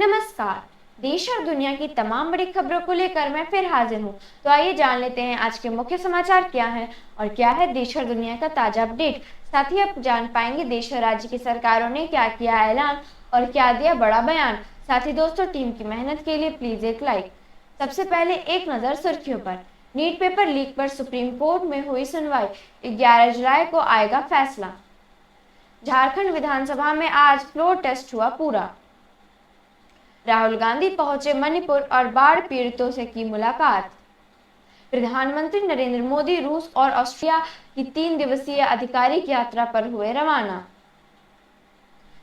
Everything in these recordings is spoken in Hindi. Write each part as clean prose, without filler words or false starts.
नमस्कार। देश और दुनिया की तमाम बड़ी खबरों को लेकर मैं फिर हाजिर हूँ। तो आइए जान लेते हैं आज के मुख्य समाचार क्या हैं और क्या है देश और दुनिया का ताजा अपडेट। साथ ही आप जान पाएंगे देश और राज्य की सरकारों ने क्या किया ऐलान और क्या दिया बड़ा बयान। साथ ही दोस्तों, टीम की मेहनत के लिए प्लीज एक लाइक। सबसे पहले एक नजर सुर्खियों पर। नीट पेपर लीक पर सुप्रीम कोर्ट में हुई सुनवाई। 11 जुलाई को आएगा फैसला। झारखंड विधानसभा में आज फ्लोर टेस्ट हुआ पूरा। राहुल गांधी पहुंचे मणिपुर और बाढ़ पीड़ितों से की मुलाकात। प्रधानमंत्री नरेंद्र मोदी रूस और ऑस्ट्रिया की 3 दिवसीय आधिकारिक यात्रा पर हुए रवाना।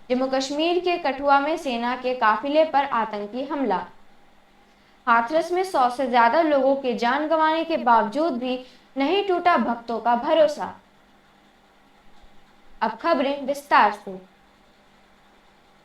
जम्मू कश्मीर के कठुआ में सेना के काफिले पर आतंकी हमला। हाथरस में 100 से ज्यादा लोगों के जान गंवाने के बावजूद भी नहीं टूटा भक्तों का भरोसा। अब खबरें विस्तार से।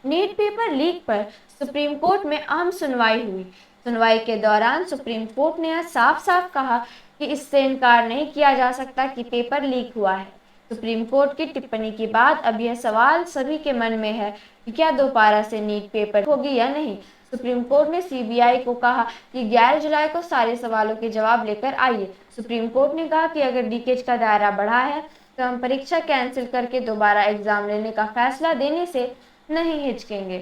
नीट पेपर लीक पर सुप्रीम कोर्ट में अहम सुनवाई हुई। सुनवाई के दौरान सुप्रीम कोर्ट ने यह साफ साफ कहा कि इससे इनकार नहीं किया जा सकता कि पेपर लीक हुआ है। सुप्रीम कोर्ट की टिप्पणी के बाद अब यह सवाल सभी के मन में है कि क्या दोबारा से नीट पेपर होगी या नहीं। सुप्रीम कोर्ट ने सीबीआई को कहा कि 11 जुलाई को सारे सवालों के जवाब लेकर आइए। सुप्रीम कोर्ट ने कहा कि अगर लीकेज का दायरा बढ़ा है तो हम परीक्षा कैंसिल करके दोबारा एग्जाम लेने का फैसला देने से नहीं हिचकेंगे।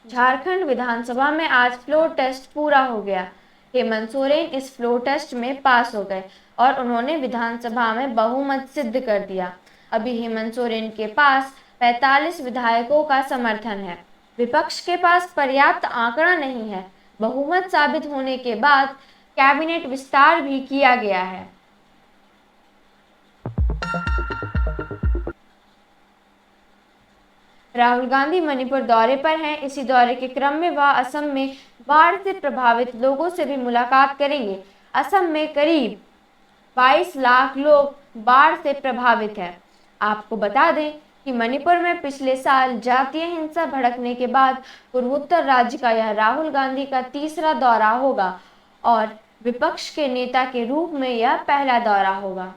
झारखंड विधानसभा में आज फ्लोर टेस्ट पूरा हो गया। हेमंत सोरेन इस फ्लोर टेस्ट में पास हो गए और उन्होंने विधानसभा में बहुमत सिद्ध कर दिया। अभी हेमंत सोरेन के पास 45 विधायकों का समर्थन है। विपक्ष के पास पर्याप्त आंकड़ा नहीं है। बहुमत साबित होने के बाद कैबिनेट विस्तार भी किया गया है। राहुल गांधी मणिपुर दौरे पर हैं। इसी दौरे के क्रम में वह असम में बाढ़ से प्रभावित लोगों से भी मुलाकात करेंगे। असम में करीब 22 लाख लोग बाढ़ से प्रभावित हैं। आपको बता दें कि मणिपुर में पिछले साल जातीय हिंसा भड़कने के बाद पूर्वोत्तर राज्य का यह राहुल गांधी का तीसरा दौरा होगा और विपक्ष के नेता के रूप में यह पहला दौरा होगा।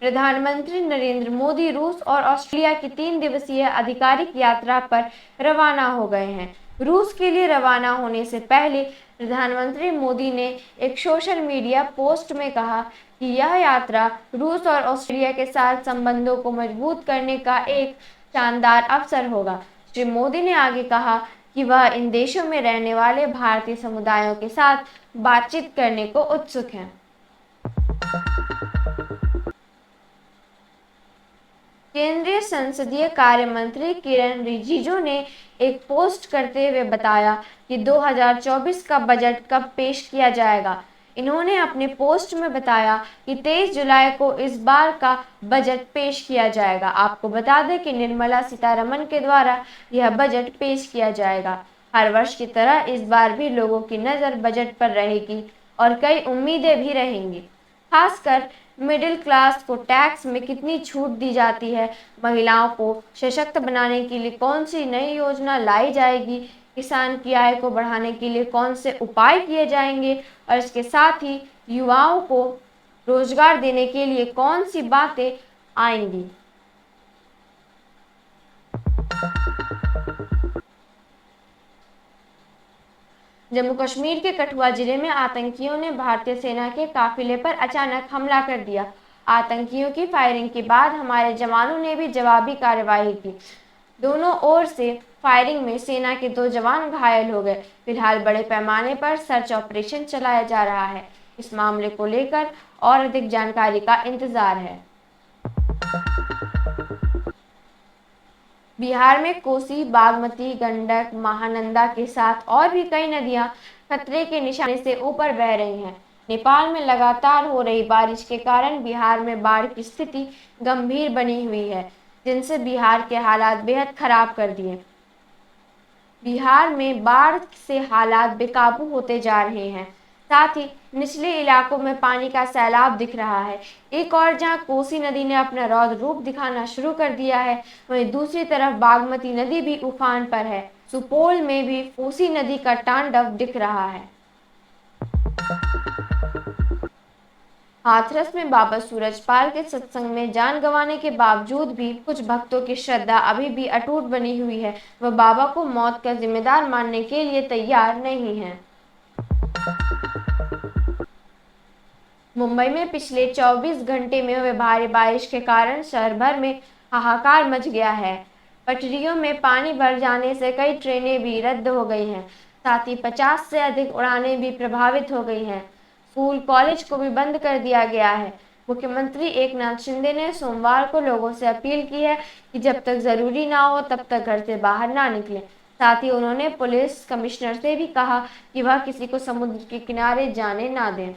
प्रधानमंत्री नरेंद्र मोदी रूस और ऑस्ट्रिया की 3 दिवसीय आधिकारिक यात्रा पर रवाना हो गए हैं। रूस के लिए रवाना होने से पहले प्रधानमंत्री मोदी ने एक सोशल मीडिया पोस्ट में कहा कि यह यात्रा रूस और ऑस्ट्रिया के साथ संबंधों को मजबूत करने का एक शानदार अवसर होगा। श्री मोदी ने आगे कहा कि वह इन देशों में रहने वाले भारतीय समुदायों के साथ बातचीत करने को उत्सुक हैं। केंद्रीय संसदीय कार्य मंत्री किरण रिजिजू ने एक पोस्ट करते हुए बताया कि 2024 का बजट कब पेश किया जाएगा। इन्होंने अपने पोस्ट में बताया कि 23 जुलाई को इस बार का बजट पेश किया जाएगा। आपको बता दें कि निर्मला सीतारमण के द्वारा यह बजट पेश किया जाएगा। हर वर्ष की तरह इस बार भी लोगों की नज़र बजट पर रहेगी और कई उम्मीदें भी रहेंगी। खासकर मिडिल क्लास को टैक्स में कितनी छूट दी जाती है, महिलाओं को सशक्त बनाने के लिए कौन सी नई योजना लाई जाएगी, किसान की आय को बढ़ाने के लिए कौन से उपाय किए जाएंगे और इसके साथ ही युवाओं को रोजगार देने के लिए कौन सी बातें आएंगी। जम्मू कश्मीर के कठुआ जिले में आतंकियों ने भारतीय सेना के काफिले पर अचानक हमला कर दिया। आतंकियों की फायरिंग के बाद हमारे जवानों ने भी जवाबी कार्रवाई की। दोनों ओर से फायरिंग में सेना के 2 जवान घायल हो गए। फिलहाल बड़े पैमाने पर सर्च ऑपरेशन चलाया जा रहा है। इस मामले को लेकर और अधिक जानकारी का इंतजार है। बिहार में कोसी, बागमती, गंडक, महानंदा के साथ और भी कई नदियां खतरे के निशान से ऊपर बह रही हैं। नेपाल में लगातार हो रही बारिश के कारण बिहार में बाढ़ की स्थिति गंभीर बनी हुई है, जिनसे बिहार के हालात बेहद खराब कर दिए। बिहार में बाढ़ से हालात बेकाबू होते जा रहे हैं। साथ ही निचले इलाकों में पानी का सैलाब दिख रहा है। एक और जहां कोसी नदी ने अपना रौद्र रूप दिखाना शुरू कर दिया है, वहीं दूसरी तरफ बागमती नदी भी उफान पर है। सुपौल में भी कोसी नदी का तांडव दिख रहा है। हाथरस में बाबा सूरजपाल के सत्संग में जान गंवाने के बावजूद भी कुछ भक्तों की श्रद्धा अभी भी अटूट बनी हुई है। वह बाबा को मौत का जिम्मेदार मानने के लिए तैयार नहीं है। मुंबई में पिछले 24 घंटे में हुए भारी बारिश के कारण शहर भर में हाहाकार मच गया है। पटरियों में पानी भर जाने से कई ट्रेनें भी रद्द हो गई हैं। साथ ही 50 से अधिक उड़ानें भी प्रभावित हो गई हैं। स्कूल कॉलेज को भी बंद कर दिया गया है। मुख्यमंत्री एकनाथ शिंदे ने सोमवार को लोगों से अपील की है कि जब तक जरूरी ना हो तब तक घर से बाहर ना निकलें। साथ ही उन्होंने पुलिस कमिश्नर से भी कहा कि वह किसी को समुद्र के किनारे जाने ना दें।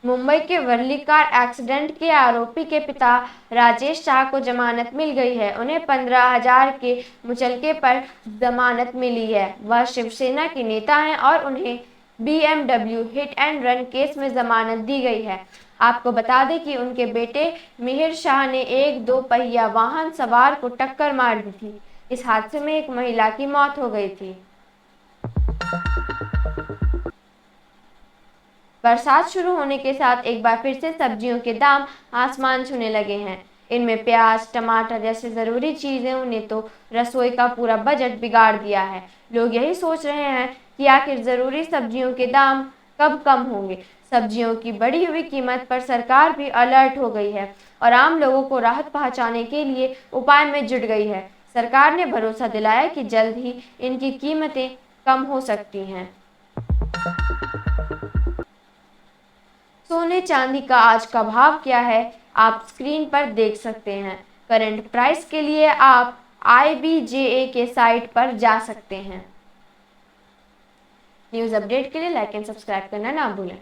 मुंबई के वर्ली कार एक्सीडेंट के आरोपी के पिता राजेश शाह को जमानत मिल गई है। उन्हें 15,000 के मुचलके पर जमानत मिली है। वह शिवसेना के नेता हैं और उन्हें BMW hit and run case में जमानत दी गई है। आपको बता दें कि उनके बेटे मिहिर शाह ने एक 2 पहिया वाहन सवार को टक्कर मार दी थी। इस हादसे में एक महिला की मौत हो गई थी। बरसात शुरू होने के साथ एक बार फिर से सब्जियों के दाम आसमान छूने लगे हैं। इनमें प्याज, टमाटर जैसे जरूरी चीजें ने तो रसोई का पूरा बजट बिगाड़ दिया है। लोग यही सोच रहे हैं कि आखिर जरूरी सब्जियों के दाम कब कम होंगे। सब्जियों की बढ़ी हुई कीमत पर सरकार भी अलर्ट हो गई है और आम लोगों को राहत पहुंचाने के लिए उपाय में जुट गई है। सरकार ने भरोसा दिलाया कि जल्द ही इनकी कीमतें कम हो सकती हैं। सोने चांदी का आज का भाव क्या है, आप स्क्रीन पर देख सकते हैं। करंट प्राइस के लिए आप IBJA के साइट पर जा सकते हैं। न्यूज़ अपडेट के लिए लाइक एंड सब्सक्राइब करना ना भूलें।